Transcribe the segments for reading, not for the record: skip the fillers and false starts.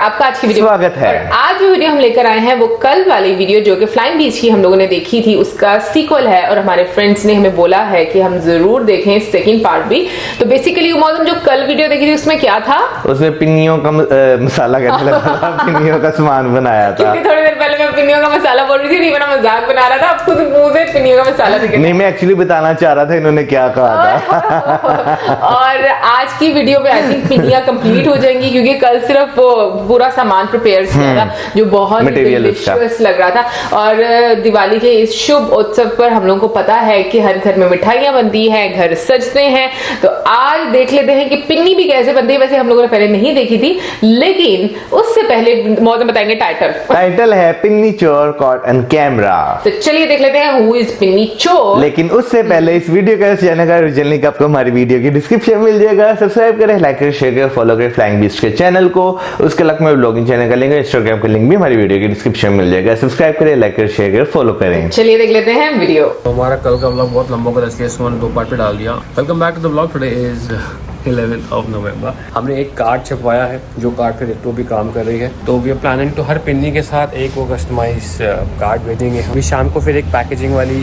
आपका आज की वीडियो स्वागत है। आज जो वीडियो हम लेकर आए हैं वो कल वाली वीडियो जो कि फ्लाइंग बीच की हम लोगों ने देखी थी उसका सीक्वल है और हमारे फ्रेंड्स ने हमें बोला है कि हम जरूर देखें सेकंड पार्ट भी। तो बेसिकली मौसम जो कल वीडियो देखी थी उसमें क्या था, उसमें पिन्नियों का मसाला करने लगा था, पिन्नियों का सामान बनाया था। क्योंकि थोड़ी देर पहले मैं पिन्नियों का मसाला बोल रही थी, नहीं बना मजाक बना रहा था, अब खुद मुंह से पिन्नियों का मसाला नहीं, मैं एक्चुअली बताना चाह रहा था इन्होंने क्या कहा था। और आज की वीडियो में आई थिंक पिन्नियां कंप्लीट हो जाएंगी क्योंकि कल सिर्फ पूरा सामान प्रिपेयर किया था जो बहुत डिलीशियस लग रहा था। और दिवाली के इस शुभ उत्सव पर हम लोगों को पता है कि हर घर में मिठाइयां बनती हैं, घर सजते हैं। तो आज देख लेते हैं कि पिन्नी भी कैसे बनती है। वैसे हम लोगों ने पहले नहीं देखी थी, लेकिन उससे पहले मौसम बताएंगे टाइटल है पिन्नी चोर कॉट एंड कैमरा। तो चलिए देख लेते हैं हु इज पिन्नी चोर। लेकिन उससे पहले इस वीडियो का चैनल का ओरिजिनल लिंक आपको हमारी वीडियो की डिस्क्रिप्शन में मिल जाएगा। सब्सक्राइब करें, लाइक करें, शेयर करें, फॉलो करें फ्लाइंग बीस्ट के चैनल को। उसके अलग में ब्लॉगिंग चैनल का लिंक है, इंस्टाग्राम का लिंक भी हमारी वीडियो की डिस्क्रिप्शन में मिल जाएगा। सब्सक्राइब करें, लाइक करें, शेयर करें, फॉलो करें। चलिए देख लेते हैं वीडियो। तो हमारा कल का व्लॉग बहुत लंबा हो गया इसलिए इसको मैंने 2 पार्ट पे डाल दिया। Welcome back to the vlog. Today is 11th of November। हमने एक कार्ड छपवाया है जो कार्ड पे रितु भी काम कर रही है। तो वी आर प्लानिंग टू हर पिन्नी के साथ एक वो कस्टमाइज कार्ड भेजेंगे। अभी शाम को फिर एक पैकेजिंग वाली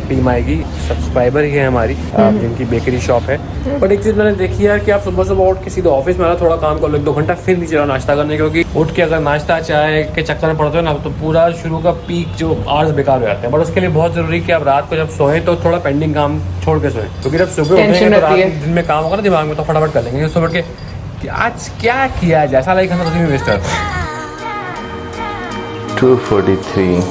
टीम आएगी, सब्सक्राइबर ही है हमारी जिनकी बेकरी शॉप है। बट एक चीज़ मैंने देखी यार कि आप सुबह सुबह उठ के सीधे ऑफिस में आना, थोड़ा काम कर लो, 1-2 घंटा फिर नीचे नाश्ता करने, क्योंकि उठ के अगर नाश्ता चाय के चक्कर में पड़ते हो ना तो पूरा शुरू का पीक जो आवर्स बेकार हो जाते हैं। बट उसके लिए बहुत जरूरी कि आप रात को जब सोएं तो थोड़ा पेंडिंग काम छोड़ के सोएं, क्योंकि जब सुबह उठेंगे तो रात दिन में काम होगा ना दिमाग में तो फटाफट कर लेंगे। सुबह के कि आज क्या किया जाए, साला एक घंटा उसी में वेस्ट होता है। 2:43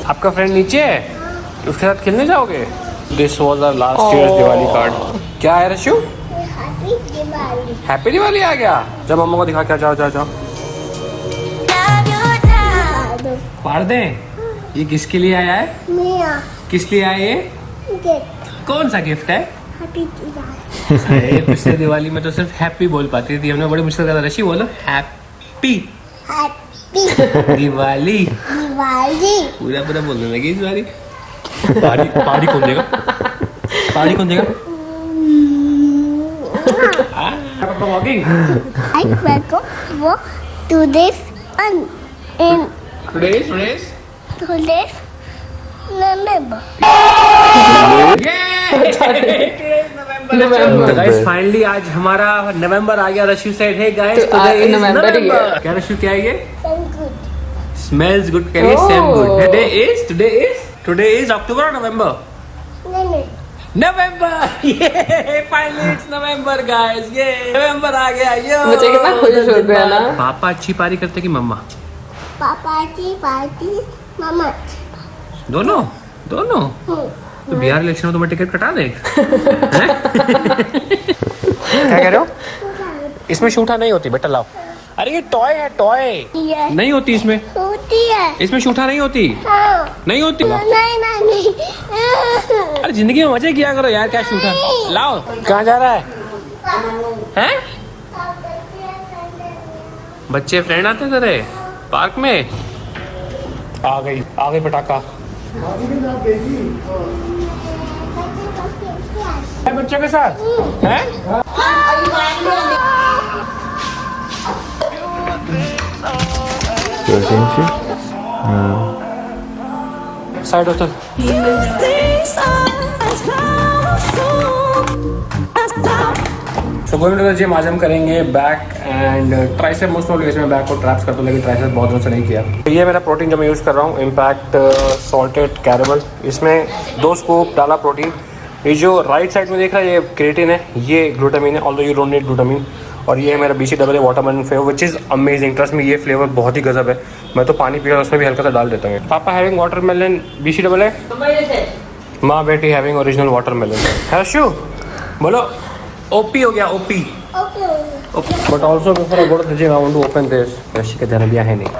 आपका फ्रेंड नीचे है, उसके साथ खेलने जाओगे? This was our last year's Diwali card. क्या है रशु? हैप्पी दिवाली आ गया। जब मम्मा को दिखा, क्या जाओ जाओ जाओ पार दें। ये किसके लिए आया है? किस लिए आया ये? कौन सा गिफ्ट है? पिछले दिवाली में तो सिर्फ हैप्पी बोल पाती थी, हमने बड़ी मुश्किल करा। रशी बोलो हैप्पी दिवाली। पूरा पूरा बोलने लगी इस बारी। पारी कौन देगा? पारी कौन देगा? वॉकिंग गाइस फाइनली आज हमारा नवंबर आ गया। Rashu said hey guys today is November. क्या रशु क्या है ये? Smells good. Can you same good? Today is October और नवंबर? नवंबर। ये फाइनली इट्स नवंबर गाइस। ये नवंबर आ गया। यो बच्चे कितना खुश होते हैं ना। पापा अच्छी पारी करते कि मम्मा? पापा अच्छी पारी, मम्मा दोनों। तो बिहार इलेक्शन में तुम्हें टिकट कटा दे। क्या कह रहे हो? इसमें शूठा नहीं होती बेटा, लाओ। अरे ये टॉय है, टॉय नहीं होती इसमें। होती है। इसमें शूठा नहीं होती। हाँ। नहीं होती। नहीं। अरे जिंदगी में मजे किया करो यार, क्या शूठा। लाओ। कहाँ जा रहा है? हैं? बच्चे फ्रेंड आते तेरे पार्क में? आ गई पटाखा। बच्चों के साथ हैं? साइड होता। तो गोइंग टू द जिम। आज हम करेंगे back and tricep. Most of इसमें बैक को ट्रैप्स करता हूँ, लेकिन ट्राइसेप बहुत दिनों से नहीं किया। तो ये मेरा प्रोटीन जो मैं यूज़ कर रहा हूँ, इम्पैक्ट सॉल्टेड कैरेमल। इसमें 2 स्कूप डाला प्रोटीन। ये जो राइट साइड में देख रहा है ये क्रिएटिन है, ये ग्लूटामिन है, although you don't need glutamine. और ये है मेरा BCAA watermelon flavour which is amazing. Trust में ये फ्लेवर बहुत ही गजब है। मैं तो पानी पीकर उसमें भी हल्का सा डाल देता हूँ। पापा हैविंग वाटरमेलन BCAA? माँ बेटी हैविंग ओरिजिनल वाटरमेलन। हर्षु बोलो OP हो गया, OP। But also before I go to the gym I want to open this. Rashi का ध्यान दिया है नहीं।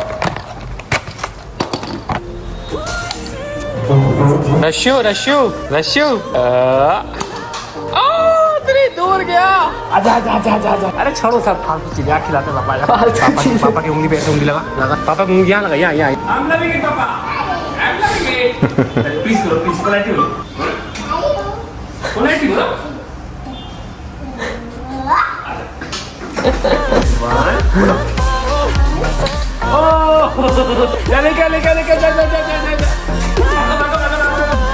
रश्यू इतनी दूर गया। आजा। अरे छोड़ो सब फालतू चीजें खिलाते पापा की उंगली पे ऐसे उंगली लगा। पापा की उंगली यहाँ लगा, यहाँ। I'm loving it, पापा। I'm loving it। Please politely ये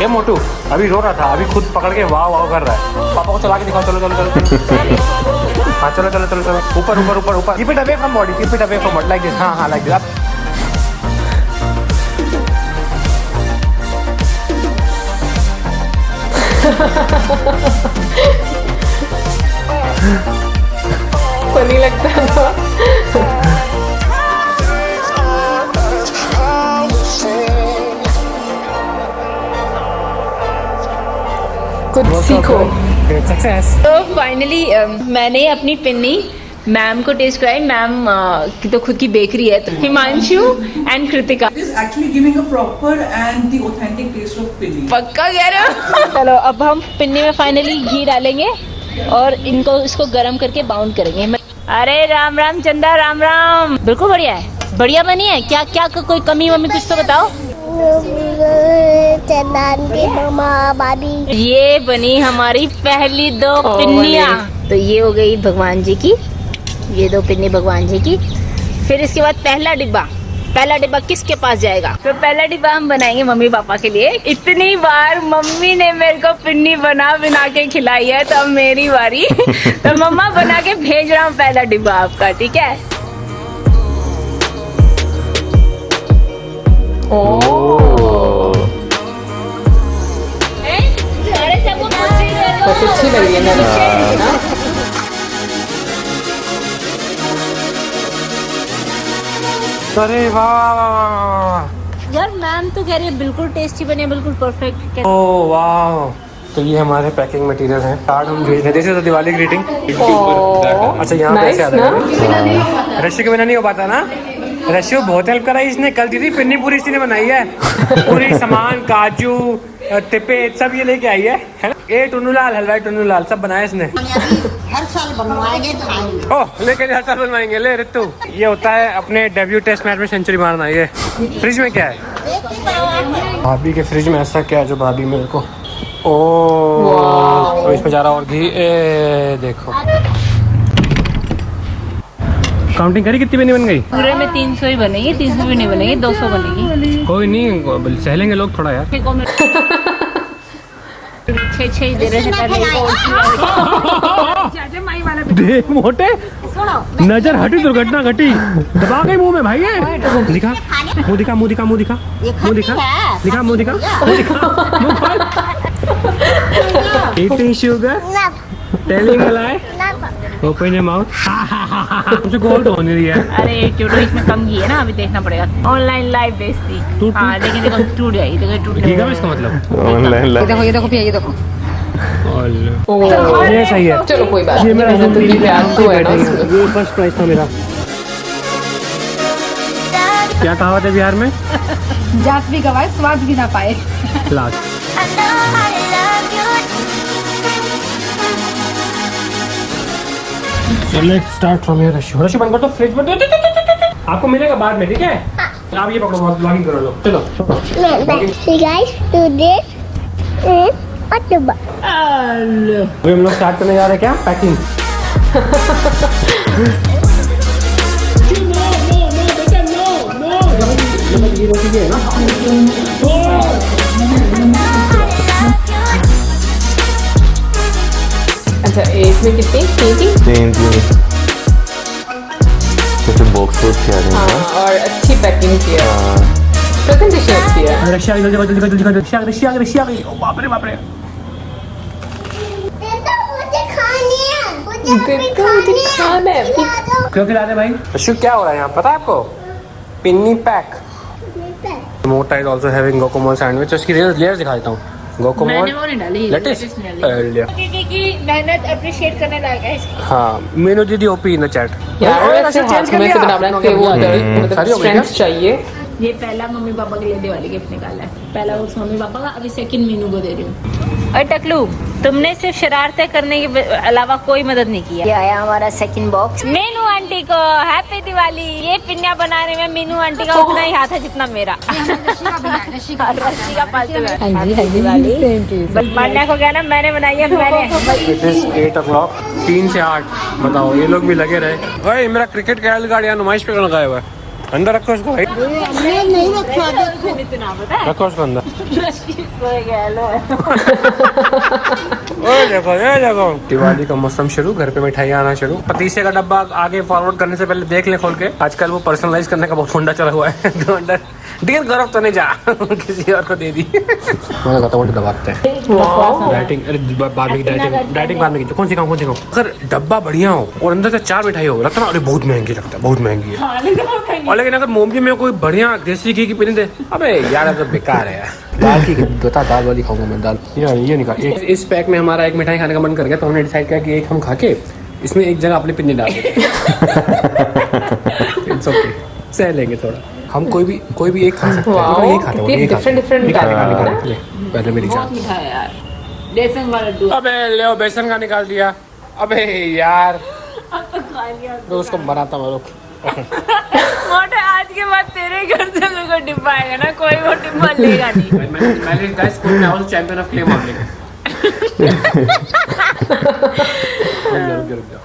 मोटू अभी रो रहा था, अभी खुद पकड़ के वाह वाह कर रहा है। पापा को चला के दिखाओ, चलो चलो चलो। हाँ चलो चलो चलो चलो, ऊपर ऊपर ऊपर ऊपर। Keep it away from body, keep it away from body, like this. हाँ हाँ लाइक दिस। फनी लगता था। कुछ सीखो। सक्सेस। तो फाइनली मैंने अपनी पिन्नी मैम को टेस्ट कराई। मैम की तो खुद की बेकरी है। तो Himanshu and Kritika is actually giving a proper and the authentic taste of pinni. पक्का कह रहे हो? चलो अब हम पिन्नी में फाइनली घी डालेंगे और इसको गरम करके बाउंड करेंगे। अरे राम राम चंदा, राम राम। बिल्कुल बढ़िया है, बढ़िया बनी है। क्या क्या कोई कमी वमी कुछ तो बताओ। चंदन की मम्मा भाभी। ये बनी हमारी पहली 2 पिन्नियाँ। तो ये हो गई भगवान जी की, ये 2 पिन्नी भगवान जी की। फिर इसके बाद पहला डिब्बा किसके पास जाएगा? तो पहला डिब्बा हम बनाएंगे मम्मी पापा के लिए। इतनी बार मम्मी ने मेरे को पिन्नी बना के खिलाई है, तो अब मेरी बारी। तो मम्मा बना के भेज रहा हूँ पहला डिब्बा आपका, ठीक है? बहुत अच्छी लग रही है ना। अरे वाह यार मैम तो कह रही है बिल्कुल टेस्टी बने, बिल्कुल परफेक्ट। ओह वाह। तो ये हमारे पैकिंग मटेरियल हैं। कार्ड हम भेज रहे थे, तो दिवाली ग्रीटिंग। अच्छा यहाँ पे ऐसे आता है। रश्मि के बिना नहीं हो पाता ना। रश्मि बहुत हेल्प कराई इसने। कल दीदी पिन्नी पूरी इसी ने बनाई है। पूरी सामान, काजू, टिपे सब ये लेके आई है ना। ये टुन्नूलाल, हलवाई टुन्नूलाल सब बनाया इसने। हर साल बनवाएंगे, खाएंगे। ओह लेकिन हर साल बनवाएंगे। ले रितु, ये होता है अपने डेब्यू टेस्ट मैच में सेंचुरी मारना। ये फ्रिज में क्या है? भाभी के फ्रिज में ऐसा क्या है जो भाभी मेरे को। ओह तो इसमें जा रहा और घी। ए देखो, काउंटिंग करी कितनी बनी बन गई? पूरे में 300 ही बनेगी, 300 भी नहीं बनेगी, 200 बनेगी। कोई नहीं, सहलेंगे लोग थोड़ा यार। 6 दे रहे थे। देख मोटे, नजर हटी दुर्घटना घटी। दबा गई मुंह में भाई। ये दिखा, मुंह दिखा, मुंह दिखा, मुंह दिखा, मुंह दिखा, दिखा मुंह दिखा, मुंह दिखा, मुंह खोल। Eating sugar, telling a lie, open your mouth। मुझे गोल तो होने रही है। अरे टूटो, इसमें कम घी है ना, अभी देखना पड़ेगा। ऑनलाइन लाइव बेचती। हाँ लेकिन देखो टूट जाएगी, देखो टूट ठीक है इसका मतलब। ऑनलाइन ये देखो भैया, ये देखो। ये सही है। चलो कोई बात नहीं। तो ये प्यार तो है ना। ये फर्स्ट प्राइज था मेरा। क्या कहावत है बिहार में? जात भी गवाए, स्वाद भी ना पाए। Last. So let's start from here। रशी बंद कर दो, फ्रिज में आपको मिलेगा बाद में, ठीक है? आप ये पकड़ो, ब्लॉगिंग करो लो। चलो guys do this what the अभी हम लोग स्टार्ट करने जा रहे हैं क्या पैकिंग। अच्छा एक में कितनी? 3 कुछ बॉक्स क्या रही है। हाँ, और अच्छी पैकिंग की है। प्रेजेंटेशन अच्छी है। रशिया जल्दी रशिया गई। ओ बाप रे बाप रे। मुझे खानी है, मुझे खाना है। क्यों खिला रहे भाई? रशिया क्या हो रहा है यहाँ पता है आपको? पिन्नी पैक। मोटा इज आल्सो हैविंग गोकोमोल सैंडविच। उसकी लेयर्स दिखा देता हूँ। गोकोमोल, मैंने वो नहीं डाली, लेट्स दीदी की मेहनत अप्रिशिएट करने लायक है इसकी। हाँ मीनू दीदी ओपी इन द चैट। यार वैसे हाथ में से बनाना है वो मतलब स्ट्रेंथ चाहिए। ये पहला मम्मी पापा के लिए दिवाली गिफ्ट निकाला है। पहला उस मम्मी पापा का, अभी सेकंड मीनू को दे रही हूँ। और टकलू, तुमने सिर्फ शरारतें करने के अलावा कोई मदद नहीं किया। ये आया हमारा सेकंड बॉक्स। मीनू आंटी को हैप्पी दिवाली। ये पिन्निया बनाने में मीनू आंटी का उतना ही हाथ है जितना मेरा। रस्सी का पालतू है। दिवाली मान्या को क्या ना, मैंने बनाई है, मैंने। It is 8 o'clock, 3 से 8। बताओ, ये लोग भी लगे रहे। भाई मेरा क्रिकेट का गाड़ी यहाँ नुमाइश पे लगाया हुआ है। अंदर रखो इसको भाई। नहीं रखा, रखो इसको अंदर। ओए देखो, ये देखो, दिवाली का मौसम शुरू, घर पे मिठाई आना शुरू। पतीसे का डब्बा आगे फॉरवर्ड करने से पहले देख ले खोल के। आजकल वो पर्सनलाइज करने का बहुत फंडा चला हुआ है। तो अंदर डिगर गरम तो नहीं जा, किसी और को दे दी। मैं कहता हूँ दबाते हैं। डाइटिंग, अरे डाइटिंग बाद में कौन सी कौन सी अगर डब्बा बढ़िया हो और अंदर से 4 मिठाई हो, लगता है अरे बहुत महंगी, लगता है बहुत महंगी है। और लेकिन अगर मोमजी में कोई बढ़िया देसी घी की पिनी दे, अबे यार तो बेकार है यार। दाल की बता, दाल वाली खाऊंगा मैं। दाल ये निकाल। इस पैक में हमारा एक मिठाई खाने का मन कर गया, तो हमने डिसाइड किया कि एक हम खा के इसमें एक जगह अपनी पिन्नी डाल देंगे। इट्स ओके, सह लेंगे थोड़ा। हम कोई भी एक खा सकते हैं। ये खाते हैं, डिफरेंट निकाल। पहले मेरी जान। बेसन वाला दूध। अबे ले बेसन का निकाल दिया। अबे यार, अब तो खा लिया। तो उसको बनाता हूँ। मोटे, आज के बाद तेरे घर से मेरे को डिब्बा आएगा ना, कोई वो डिब्बा लेगा नहीं। मैंने गाइस स्कूल में all champion of clay modelling.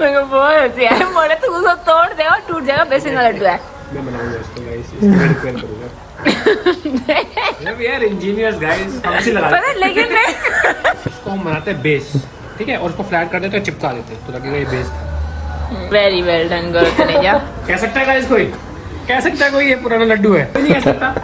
मेरे को बहुत हंसी आई। मोटे तू उसको तोड़ दे और टूट जाएगा। बेसन वाला लड्डू है। मैं बनाऊंगा इसको गाइस, इसको रिपेयर करूंगा। यार इंजीनियर्स गाइस, हमसे लगा। पता है, लेकिन मैं इसको हम बनाते हैं बेस, ठीक है, और उसको फ्लैट कर देते हैं, चिपका देते हैं, तो लगेगा ये बेस था। वेरी वेल डन गर्ल कनेजा। कह सकता है गाइस कोई? कह सकता है कोई ये पुराना लड्डू है? कोई नहीं कह सकता।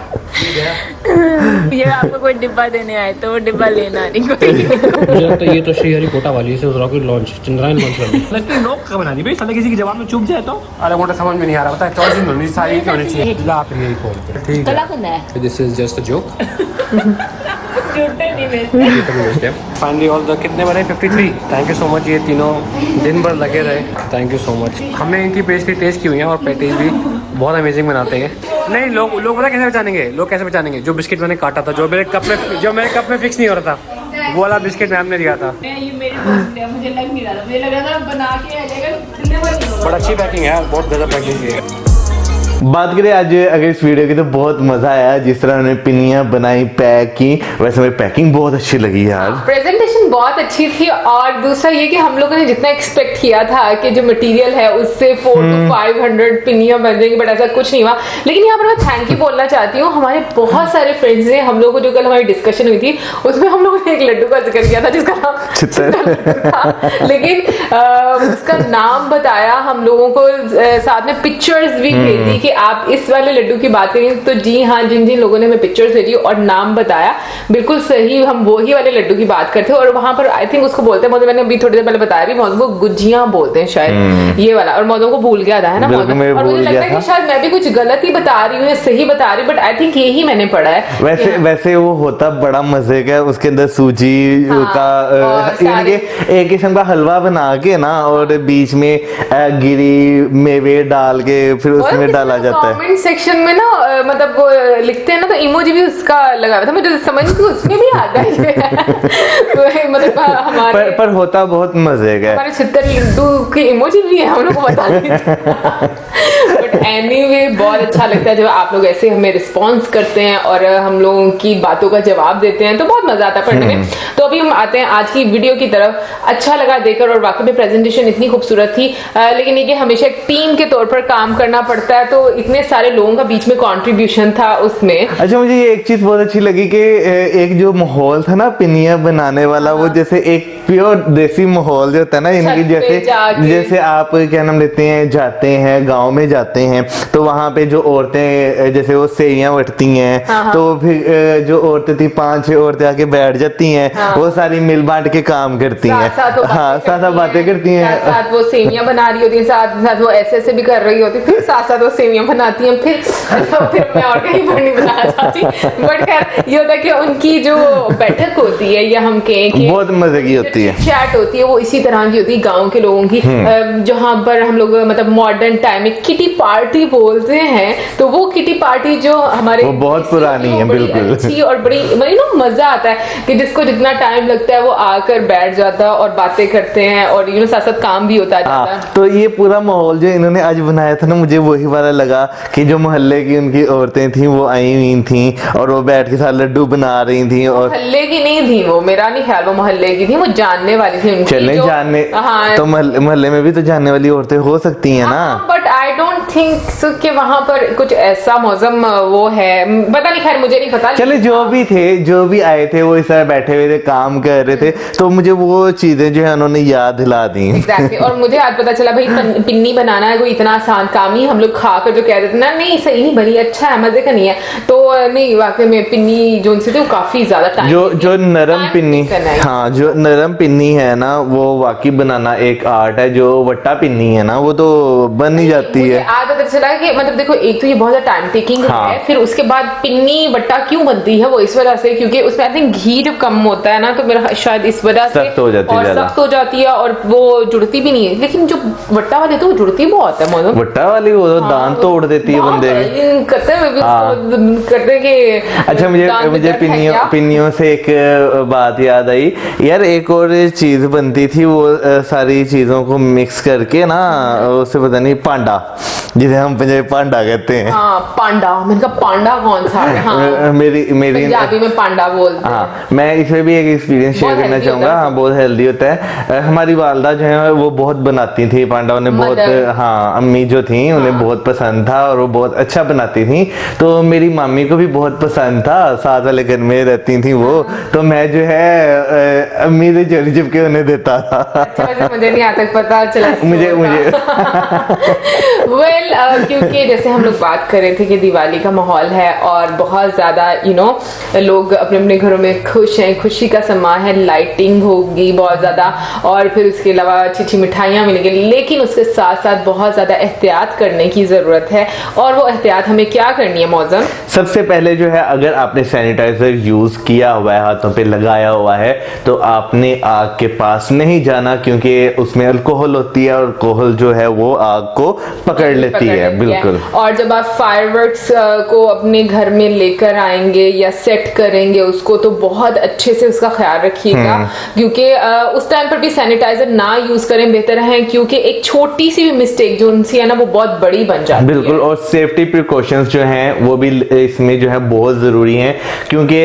ये आपको कोई डिब्बा देने आए तो वो डिब्बा लेना नहीं कोई। मुझे लगता है ये तो श्री हरिकोटा वाली है, रॉकेट लॉन्च, चंद्रयान लॉन्च कर दी। लगता है नोक का बना दी भाई, साले किसी की जवाब में चूक जाए तो। अरे मोटा समझ में नहीं आ रहा, बता चॉइस नहीं सारी होनी चाहिए। ला फिर यही खोल के, ठीक है, this is just a joke. Finally all the कितने बने? 53। Thank you so much. ये तीनों दिन भर लगे रहे, थैंक यू सो मच। हमने इनकी पेस्ट्री टेस्ट की हुई है और पैटीज भी बहुत अमेजिंग बनाते हैं। नहीं, लोग पता कैसे पहचानेंगे? लोग कैसे पहचानेंगे? जो बिस्किट मैंने काटा था, जो मेरे कप में फिक्स नहीं हो रहा था, वो वाला बिस्किट मैम ने दिया था। ये मेरे मुझे लग नहीं रहा था, मुझे लग रहा था बना के आ जाएगा। बड़ा अच्छी पैकिंग है, बहुत गजब पैकिंग है। बात करें आज अगर इस वीडियो की, तो बहुत मजा आया जिस तरह उन्होंने पिनियां बनाई, पैक की। वैसे मेरी पैकिंग बहुत अच्छी लगी यार, प्रेजेंटेशन बहुत अच्छी थी। और दूसरा ये कि हम लोगों ने जितना एक्सपेक्ट किया था कि जो मटेरियल है उससे 400 to 500 पिनियां बन जाएंगी, बट ऐसा कुछ नहीं हुआ। लेकिन यहाँ पर मैं थैंक यू बोलना चाहती हूँ हमारे बहुत सारे फ्रेंड्स ने। हम लोगों को जो कल हमारी डिस्कशन हुई थी उसमें हम लोगों ने एक लड्डू का जिक्र किया था जिसका नाम चित्तर था, लेकिन उसका नाम बताया हम लोगों को, साथ में पिक्चर्स भी भेज दी कि आप इस वाले लड्डू की बात करें तो जी हाँ, जिन जिन लोगों ने हमें पिक्चर्स भेजी और नाम बताया, बिल्कुल सही, हम वो ही वाले लड्डू की बात करते हैं। और वहां पर आई थिंक उसको बोलते हैं, मैंने अभी थोड़ी देर पहले बताया भी, मौसम को गुजिया बोलते हैं शायद, ये वाला। और मौसम को भूल गया था, है ना मौसम? और मुझे लगता है कि शायद मैं भी कुछ गलत ही बता रही हूँ, सही बता रही हूँ, बट आई थिंक यही मैंने पढ़ा है। वैसे वो होता बड़ा मजे का, उसके अंदर सूजी का एक किस्म का हलवा बना के ना, और बीच में गिरी मेवे डाल के फिर उसमें डाला जाता है। कमेंट सेक्शन में ना मतलब वो लिखते हैं ना, तो इमोजी भी उसका लगा हुआ था, मुझे समझ नहीं उसमें भी आता है। मतलब हमारे पर होता बहुत मजे का। हमारे चित्तर लड्डू की इमोजी भी है, हम लोग को बता देते। बट एनीवे बहुत अच्छा लगता है जब आप लोग ऐसे हमें रिस्पॉन्स करते हैं और हम लोगों की बातों का जवाब देते हैं, तो बहुत मजा आता है पढ़ने में। तो अभी हम आते हैं आज की वीडियो की तरफ। अच्छा लगा देखकर, और वाकई में प्रेजेंटेशन इतनी खूबसूरत थी। लेकिन ये कि हमेशा एक टीम के तौर पर काम करना पड़ता है, तो इतने सारे लोगों का बीच में कंट्रीब्यूशन था उसमें। अच्छा, मुझे ये एक चीज बहुत अच्छी लगी कि एक जो माहौल था ना पिनियां बनाने वाला, वो जैसे एक प्योर देसी माहौल जो होता है ना इनकी, जैसे आप क्या नाम लेते हैं, जाते हैं गांव में जाते हैं, तो वहां पे जो औरतें जैसे वो सेवियां बटती हैं, तो फिर जो औरतें थी 5-6 औरतें आके बैठ जाती हैं, वो सारी मिल बांट के काम करती हैं, हाँ साथ बातें करती हैं, साथ वो सेवियां बना रही होती है, साथ वो ऐसे भी कर रही होती, फिर साथ वो सेवियां बनाती हैं, फिर मैं और कहीं पर नहीं बनाना चाहती। बट खैर ये होता है कि उनकी जो बैठक होती है, या हम कहें कि बहुत मजे की होती है, चैट होती है, वो इसी तरह की होती है गांव के लोगों की, जहां पर हम लोग मतलब मॉडर्न टाइम में किटी पार्टी बोलते हैं, तो वो किटी पार्टी जो हमारे वो बहुत पुरानी है, बड़ी बिल्कुल अच्छी और बड़ी मतलब मजा आता है कि जिसको जितना टाइम लगता है वो आकर बैठ जाता है और बातें करते हैं और साथ साथ काम भी होता जाता है। तो ये पूरा माहौल जो इन्होंने आज बनाया था ना, मुझे वही वाला लगा कि जो मोहल्ले की उनकी औरतें थी वो आई हुई थी और वो बैठ के साथ लड्डू बना रही थी। और मोहल्ले की नहीं थी वो, मेरा नहीं ख्याल वो मोहल्ले की थी, वो जानने वाली थी उनकी। चले जानने, हाँ, तो मोहल्ले में भी तो जानने वाली औरतें हो सकती हैं ना। But I don't think so कि वहां पर कुछ ऐसा मौसम वो है, पता नहीं, खैर मुझे नहीं पता। चले जो भी थे, जो भी आए थे वो इस तरह बैठे हुए थे, काम कर रहे थे, तो मुझे वो चीजें जो है उन्होंने याद दिला दी। Exactly. और मुझे आज पता चला भाई पिन्नी बनाना है कोई इतना आसान काम ही, हम लोग खाकर जो कह देते ना नहीं सही नहीं बनी, अच्छा है, मजे का नहीं है, तो नहीं वाकई में पिन्नी जो उनसे थे वो काफी ज्यादा टाइम, जो नरम पिन्नी, हाँ जो नरम पिन्नी है ना वो वाकई बनाना एक आर्ट है। जो वट्टा पिन्नी है ना वो तो बन ही जाती है। आज पता चला कि मतलब देखो, एक तो ये बहुत ज्यादा टाइम टेकिंग है, फिर उसके बाद पिन्नी वट्टा क्यों बनती है, वो इस वजह से क्योंकि उसमें आई थिंक घी जब कम होता है ना, तो मेरा शायद इस वजह से सख्त हो जाती है, और सख्त हो जाती है और वो जुड़ती भी नहीं है। लेकिन जो वट्टा वाली तो वो जुड़ती बहुत है मौसम, वट्टा वाली वो तो दांत तोड़ देती है बंदे के। करते कि अच्छा, मुझे पिन्नियों से एक बात याद आई यार, एक और चीज बनती थी वो सारी चीजों को मिक्स करके ना, उससे पता नहीं पांडा, जिसे हम पंजाबी पांडा कहते हैं। हाँ पांडा, मैंने कहा पांडा कौन सा है? हाँ, मेरी पंजाबी में पांडा बोलते हैं। हाँ, मैं इसमें भी एक एक्सपीरियंस शेयर करना चाहूंगा। हाँ, बहुत हेल्दी होता है। हमारी वालदा जो है वो बहुत बनाती थी पांडा, उन्हें बहुत, हाँ अम्मी जो थी उन्हें बहुत पसंद था और वो बहुत अच्छा बनाती थी, तो मेरी मामी को भी बहुत पसंद था, साथ वाले घर में रहती थी वो, तो मैं जो है अम्मी से चोरी छिप के उन्हें देता था। अच्छा, मुझे नहीं आता पता चला मुझे वेल क्योंकि जैसे हम लोग बात कर रहे थे कि दिवाली का माहौल है और बहुत ज्यादा लोग अपने अपने घरों में खुश हैं, खुशी का समा है, लाइटिंग होगी बहुत ज्यादा और फिर उसके अलावा अच्छी अच्छी मिठाइयाँ मिलेंगी, लेकिन उसके साथ साथ बहुत ज्यादा एहतियात करने की जरूरत है। और वो एहतियात हमें क्या करनी है मौजम? सबसे पहले जो है, अगर आपने सैनिटाइजर यूज किया हुआ है, हाथों पे लगाया हुआ है, तो आपने आग के पास नहीं जाना, क्योंकि उसमें अल्कोहल होती है और अल्कोहल जो है वो आग को पकड़ लेती है। बिल्कुल। और जब आप फायरवर्क्स को अपने घर में लेकर आएंगे या सेट करेंगे उसको, तो बहुत अच्छे से उसका ख्याल रखिएगा, क्योंकि उस टाइम पर भी सैनिटाइजर ना यूज करें बेहतर है, क्योंकि एक छोटी सी भी मिस्टेक जो उनसी है ना वो बहुत बड़ी बन जाती है। बिल्कुल। और सेफ्टी प्रिकॉशंस जो हैं वो भी इसमें जो है बहुत जरूरी हैं, क्योंकि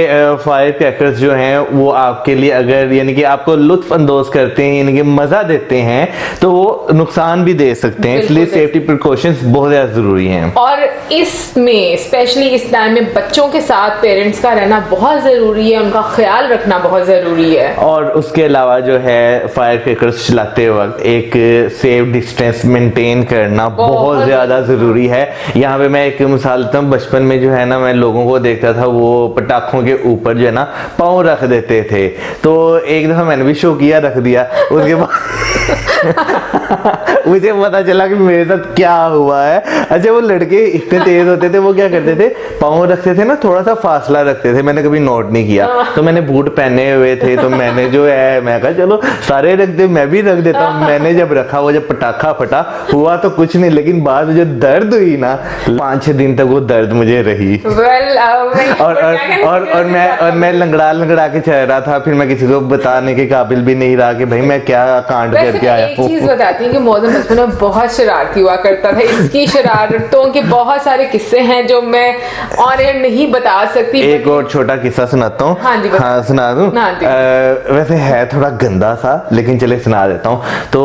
फायर क्रैकर्स जो हैं वो आपके लिए अगर यानी कि आपको लुत्फ अंदोज करते हैं, यानी कि मजा देते हैं, तो वो नुकसान भी दे सकते हैं, इसलिए सेफ्टी प्रिकॉशंस बहुत ज्यादा जरूरी हैं। और इसमें स्पेशली इस टाइम में बच्चों के साथ पेरेंट्स का रहना बहुत जरूरी है, उनका ख्याल रखना बहुत जरूरी है। और उसके अलावा जो है फायर क्रैकर्स चलाते वक्त एक सेफ डिस्टेंस मेंटेन करना बहुत ज्यादा जरूरी है। यहाँ पे मैं एक मिसाल देता हूँ, बचपन में जो है ना मैं लोगों को देखता था वो पटाखों के ऊपर जो है ना पाँव रख देते थे, तो एक दफा मैंने भी शो किया, रख दिया, उसके बाद मुझे पता चला कि मेरे साथ क्या हुआ है। अच्छा, वो लड़के इतने तेज होते थे, वो क्या करते थे, पाँव रखते थे ना, थोड़ा सा फासला रखते थे, मैंने कभी नोट नहीं किया, तो मैंने बूट पहने हुए थे, तो मैंने जो है मैं कहा चलो सारे रख दे, मैं भी रख देता हूँ। मैंने जब रखा, वो जब पटाखा फटा, हुआ तो कुछ नहीं, लेकिन बाद में जो दर्द हुई ना, 5-6 दिन तक वो दर्द मुझे रही। और मैं लंगड़ा के चल रहा था, फिर मैं किसी को बताने के काबिल भी नहीं रहा कि भाई मैं क्या कांड करके आया। एक चीज बताती हूँ कि मौजम बचपन में बहुत शरारती हुआ करता था, इसकी शरारतों के बहुत सारे किस्से हैं जो मैं ऑन एयर नहीं बता सकती। एक और छोटा किस्सा सुनाता हूँ। हाँ जी, हाँ सुना दूँ। वैसे है थोड़ा गंदा सा, लेकिन चले सुना देता हूँ। तो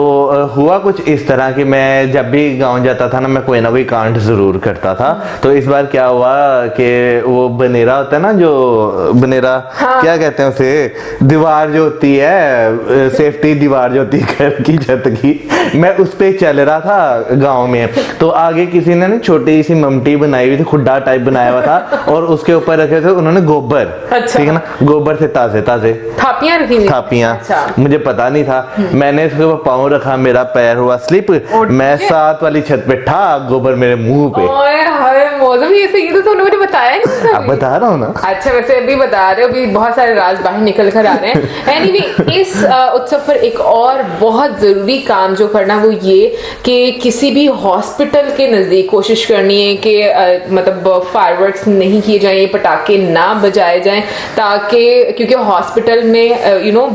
हुआ कुछ इस तरह कि मैं जब भी गाँव जाता था ना, मैं कोई ना कोई कांड जरूर करता था। तो इस बार क्या हुआ कि वो बनेरा होता है ना, जो बनेरा क्या कहते हैं उसे, दीवार जो होती है, सेफ्टी दीवार जो होती है घर की छत की, मैं उस पे चल रहा था गांव में, तो आगे किसी ने ना छोटी सी ममटी बनाई हुई थी, खुड्डा टाइप बनाया हुआ था, और उसके ऊपर रखे थे उन्होंने गोबर। अच्छा। ठीक है ना, गोबर से ताजे थापियां रखी थी। थापियां। अच्छा। मुझे पता नहीं था, मैंने उसके ऊपर पाँव रखा, मेरा पैर हुआ स्लिप, मैं साथ वाली छत पे ठा, गोबर मेरे मुंह पे। मौसम ही ऐसे, ये तो तुमने मुझे बताया नहीं अब बता रहा हूँ ना। अच्छा, वैसे अभी बता रहे हो, अभी बहुत सारे राज बाहर निकल कर आ रहे हैं। एनीवे, इस उत्सव पर एक और बहुत जरूरी काम जो करना वो ये कि किसी भी हॉस्पिटल के नजदीक कोशिश करनी है कि मतलब फायरवर्क्स नहीं किए जाएं, पटाखे ना बजाए जाएं, ताकि क्योंकि हॉस्पिटल में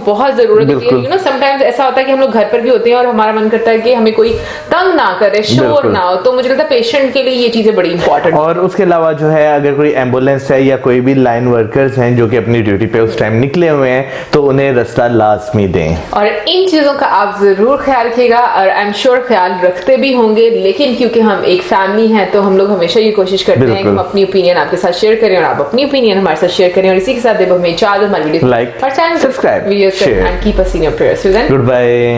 बहुत जरूरत होती है। समटाइम्स ऐसा होता है कि हम लोग घर पर भी होते हैं और हमारा मन करता है कि हमें कोई तंग ना करे, शोर ना हो, तो मुझे लगता है पेशेंट के लिए ये चीजें बड़ी इंपॉर्टेंट। और उसके अलावा जो है अगर कोई एम्बुलेंस है या कोई भी लाइन वर्कर्स हैं जो कि अपनी ड्यूटी पे उस टाइम निकले हुए हैं, तो उन्हें रास्ता लाजमी दें। और इन चीजों का आप जरूर ख्याल रखिएगा, और आई एम श्योर ख्याल रखते भी होंगे, लेकिन क्योंकि हम एक फैमिली हैं तो हम लोग हमेशा ये कोशिश करते हैं कि हम अपनी ओपिनियन आपके साथ शेयर करें और आप अपनी ओपिनियन हमारे साथ शेयर करें। और इसी के साथ देव हमें इजाजत, हमारी वीडियो लाइक, और channel subscribe, and keep us in your prayers. Good bye.